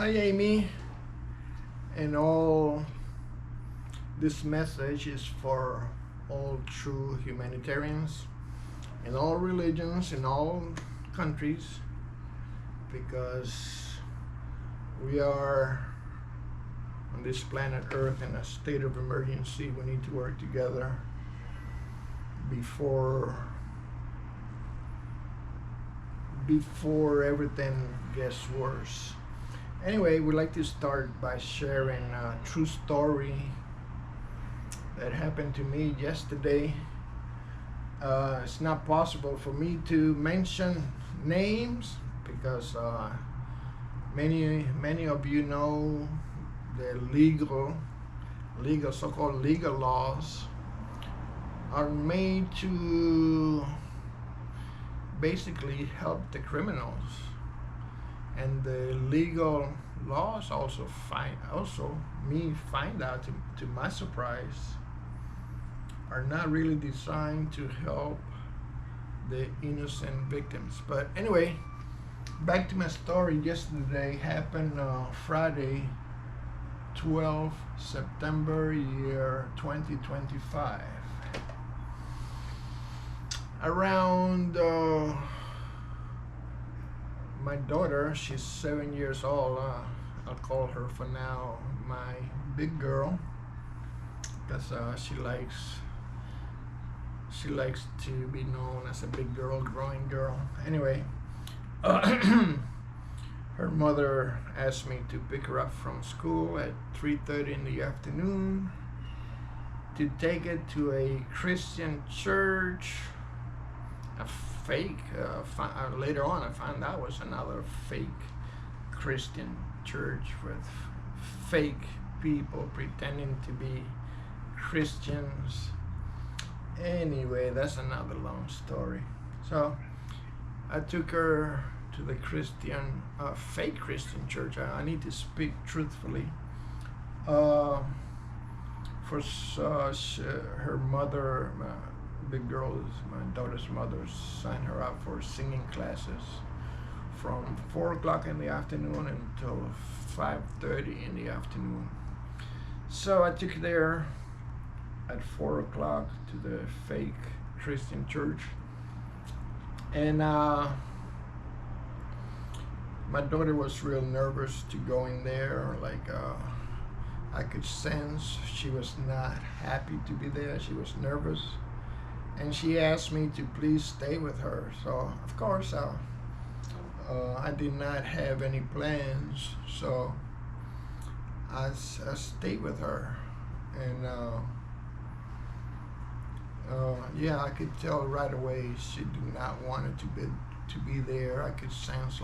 Hi Amy, and all this message is for all true humanitarians in all religions, in all countries, because we are on this planet Earth in a state of emergency. We need to work together before everything gets worse. Anyway, we'd like to start by sharing a true story that happened to me yesterday. It's not possible for me to mention names because many of you know the legal so-called legal laws are made to basically help the criminals, and the legal laws also find out to my surprise are not really designed to help the innocent victims. But anyway, back to my story. Yesterday happened Friday, 12 September year 2025. Around my daughter, she's 7 years old. I'll call her for now my big girl, because she likes to be known as a big girl, growing girl. Anyway, her mother asked me to pick her up from school at 3:30 in the afternoon to take it to a Christian church. A fake, later on I found out was another fake Christian church with fake people pretending to be Christians. Anyway, that's another long story. So I took her to the Christian, fake Christian church. I need to speak truthfully. Her mother, big girl, my daughter's mother, signed her up for singing classes from 4 o'clock in the afternoon until 5:30 in the afternoon. So I took her there at 4 o'clock to the fake Christian church, and my daughter was real nervous to go in there. I could sense she was not happy to be there. She was nervous, and she asked me to please stay with her. So of course I did not have any plans, so I stayed with her. And yeah, I could tell right away she did not want it to be there. I could sense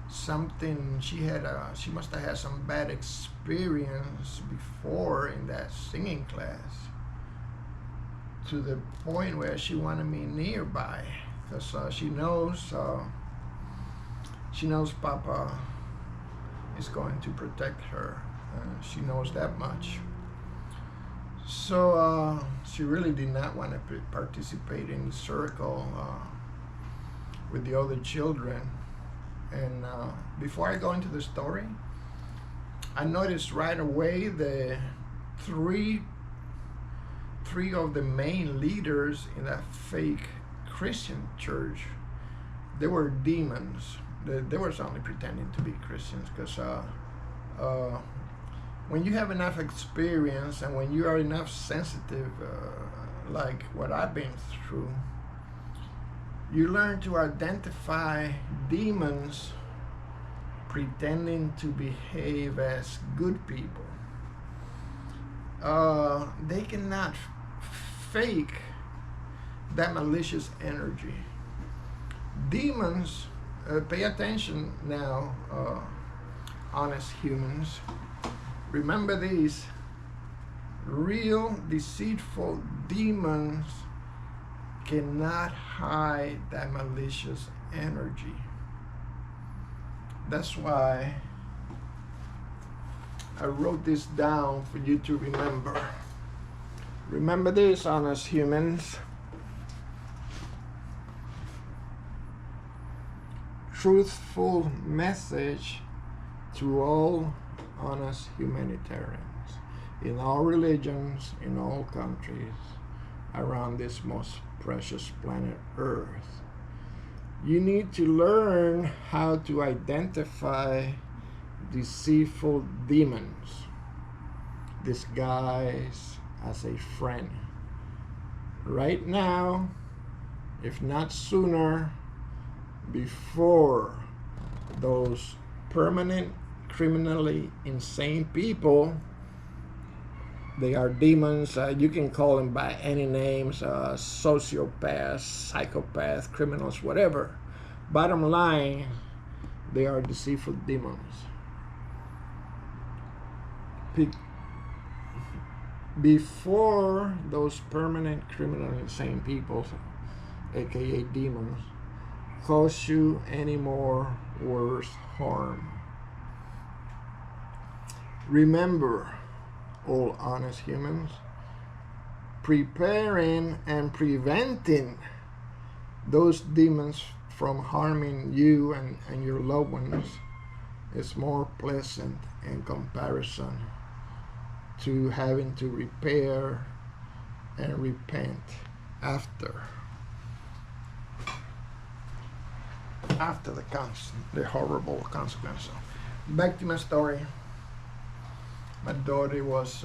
something. She must have had some bad experience before in that singing class, to the point where she wanted me nearby, because she knows Papa is going to protect her. She knows that much. So she really did not want to participate in the circle with the other children. And before I go into the story, I noticed right away the three of the main leaders in that fake Christian church, they were demons. They were only pretending to be Christians, because when you have enough experience and when you are enough sensitive, like what I've been through, you learn to identify demons pretending to behave as good people. They cannot fake that malicious energy. Demons, pay attention now, honest humans. Remember these: real deceitful demons cannot hide that malicious energy. That's why I wrote this down for you to remember. Remember this, honest humans. Truthful message to all honest humanitarians in all religions, in all countries around this most precious planet Earth. You need to learn how to identify deceitful demons disguised as a friend. Right now, if not sooner, before those permanent criminally insane people, they are demons, you can call them by any names, sociopaths, psychopaths, criminals, whatever. Bottom line, they are deceitful demons. Before those permanent criminal insane people, aka demons, cause you any more worse harm. Remember, all honest humans, preparing and preventing those demons from harming you and your loved ones is more pleasant in comparison to having to repair and repent after the horrible consequences. Back to my story. My daughter was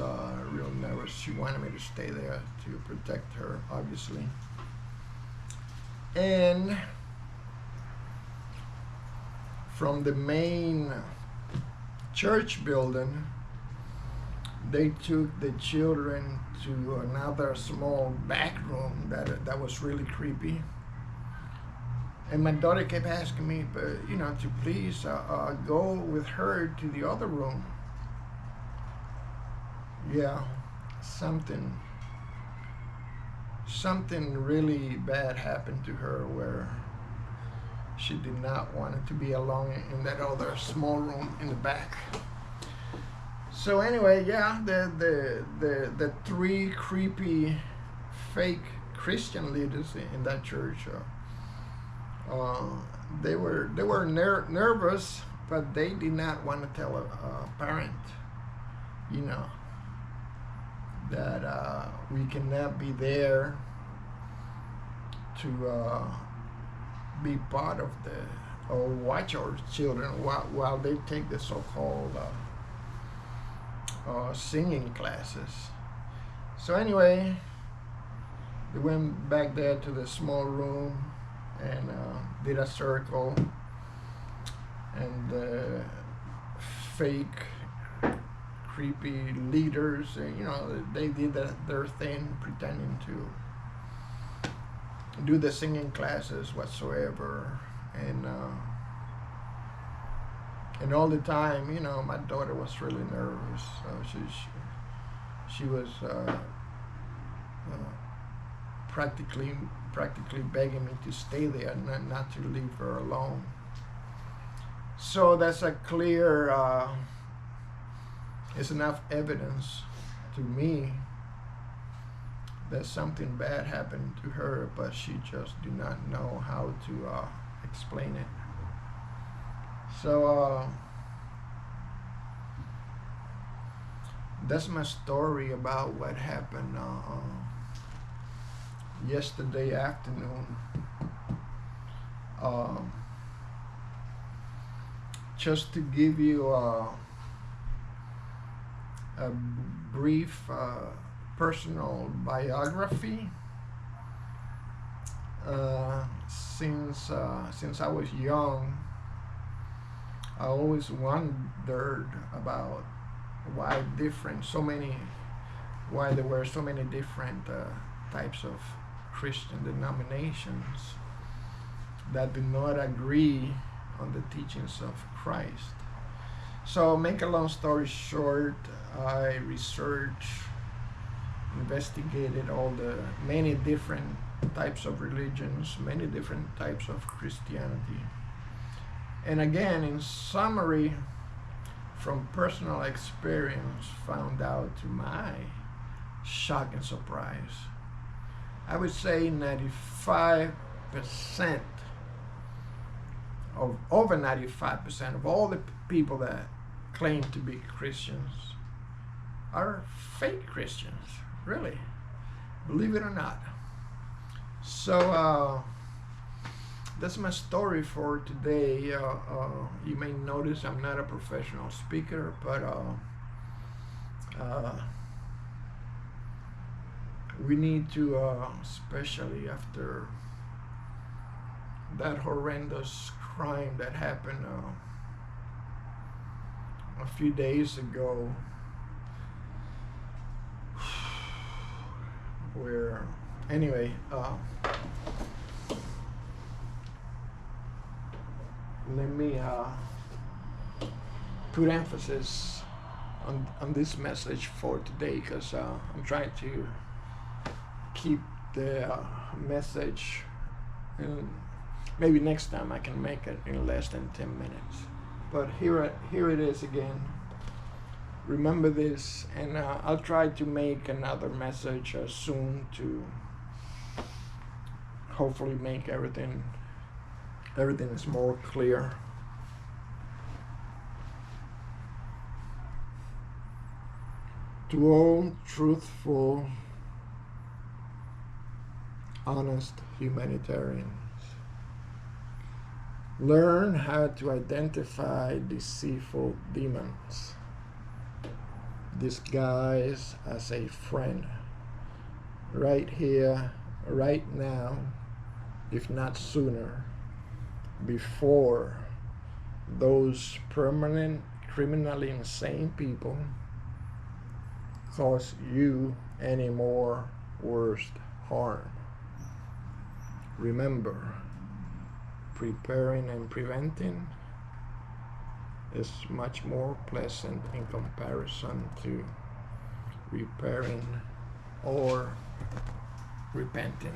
real nervous. She wanted me to stay there to protect her, obviously. And from the main church building, they took the children to another small back room that was really creepy. And my daughter kept asking me, to please go with her to the other room. Yeah, something really bad happened to her where she did not want to be alone in that other small room in the back. So anyway, yeah, the three creepy fake Christian leaders in that church, they were nervous, but they did not want to tell a parent, that we cannot be there to be part of or watch our children while they take the so-called singing classes. So anyway, we went back there to the small room and did a circle, and the fake creepy leaders, they did their thing, pretending to do the singing classes whatsoever, and all the time, my daughter was really nervous. She was practically begging me to stay there, not to leave her alone. So that's a clear, it's enough evidence to me that something bad happened to her, but she just did not know how to explain it. So that's my story about what happened yesterday afternoon. Just to give you a brief personal biography. Since I was young, I always wondered about why there were so many different types of Christian denominations that do not agree on the teachings of Christ. So, make a long story short, I researched, investigated all the many different types of religions, many different types of Christianity. And again, in summary, from personal experience, found out to my shock and surprise, I would say 95%, over 95% of all the people that claim to be Christians are fake Christians, really, believe it or not. So that's my story for today. You may notice I'm not a professional speaker, but we need to, especially after that horrendous crime that happened a few days ago, where, anyway, let me put emphasis on this message for today, because I'm trying to keep the message, and maybe next time I can make it in less than 10 minutes. But here it is again. Remember this, and I'll try to make another message soon to hopefully make everything is more clear. To all truthful, honest humanitarians, learn how to identify deceitful demons disguised as a friend, right here, right now, if not sooner, before those permanent criminally insane people cause you any more worse harm. Remember, preparing and preventing is much more pleasant in comparison to repairing or repenting.